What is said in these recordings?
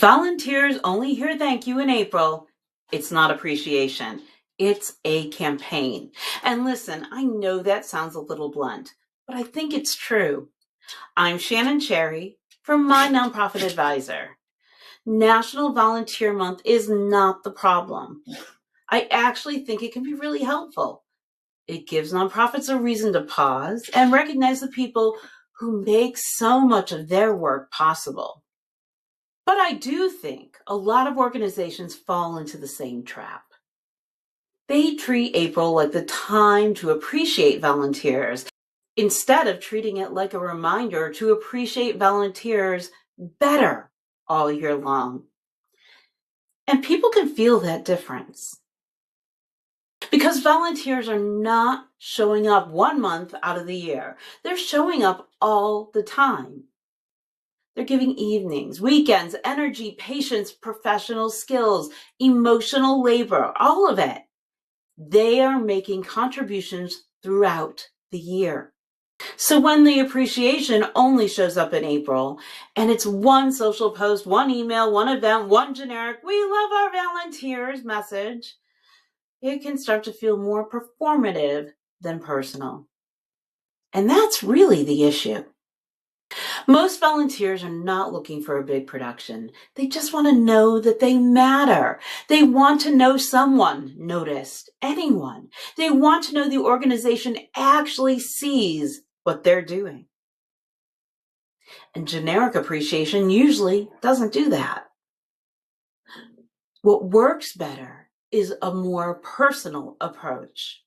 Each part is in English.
Volunteers only hear thank you in April. It's not appreciation. It's a campaign. And listen, I know that sounds a little blunt, but I think it's true. I'm Shannon Cherry from My Nonprofit Advisor. National Volunteer Month is not the problem. I actually think it can be really helpful. It gives nonprofits a reason to pause and recognize the people who make so much of their work possible. But I do think a lot of organizations fall into the same trap. They treat April like the time to appreciate volunteers instead of treating it like a reminder to appreciate volunteers better all year long. And people can feel that difference. Because volunteers are not showing up 1 month out of the year. They're showing up all the time. They're giving evenings, weekends, energy, patience, professional skills, emotional labor, all of it. They are making contributions throughout the year. So when the appreciation only shows up in April, and it's one social post, one email, one event, one generic, "We love our volunteers" message, it can start to feel more performative than personal. And that's really the issue. Most volunteers are not looking for a big production. They just want to know that they matter. They want to know someone noticed, anyone. They want to know the organization actually sees what they're doing. And generic appreciation usually doesn't do that. What works better is a more personal approach.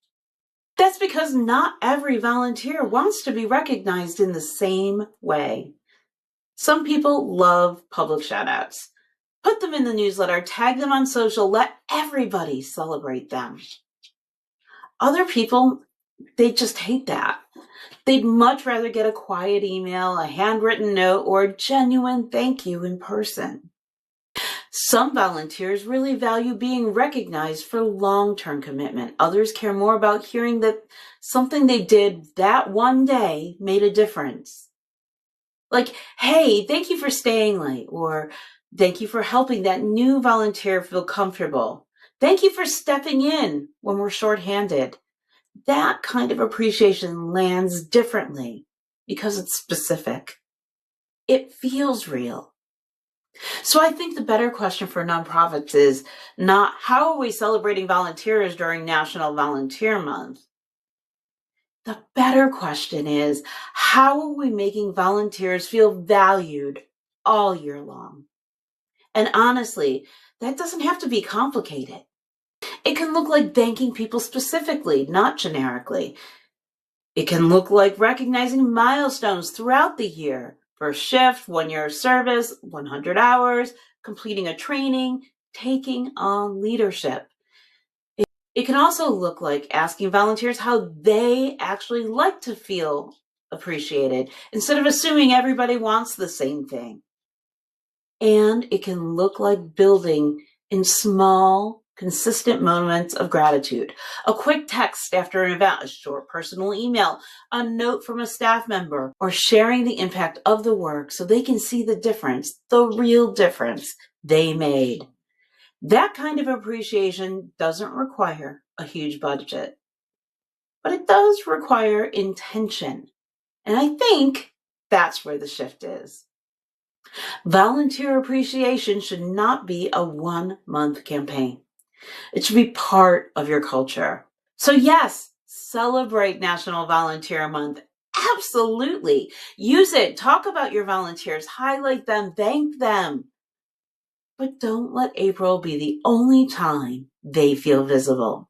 That's because not every volunteer wants to be recognized in the same way. Some people love public shout-outs. Put them in the newsletter, tag them on social, let everybody celebrate them. Other people, they just hate that. They'd much rather get a quiet email, a handwritten note, or a genuine thank you in person. Some volunteers really value being recognized for long-term commitment. Others care more about hearing that something they did that one day made a difference. Like, "Hey, thank you for staying late," or "Thank you for helping that new volunteer feel comfortable. Thank you for stepping in when we're shorthanded." That kind of appreciation lands differently because it's specific. It feels real. So I think the better question for nonprofits is not how are we celebrating volunteers during National Volunteer Month? The better question is how are we making volunteers feel valued all year long? And honestly, that doesn't have to be complicated. It can look like thanking people specifically, not generically. It can look like recognizing milestones throughout the year. First shift, 1 year of service, 100 hours, completing a training, taking on leadership. It can also look like asking volunteers how they actually like to feel appreciated instead of assuming everybody wants the same thing. And it can look like building in small, consistent moments of gratitude. A quick text after an event, a short personal email, a note from a staff member, or sharing the impact of the work so they can see the difference, the real difference they made. That kind of appreciation doesn't require a huge budget, but it does require intention. And I think that's where the shift is. Volunteer appreciation should not be a 1-month campaign. It should be part of your culture. So yes, celebrate National Volunteer Month. Absolutely. Use it. Talk about your volunteers. Highlight them. Thank them. But don't let April be the only time they feel visible.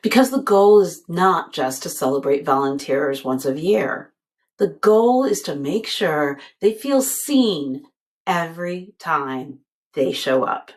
Because the goal is not just to celebrate volunteers once a year. The goal is to make sure they feel seen every time they show up.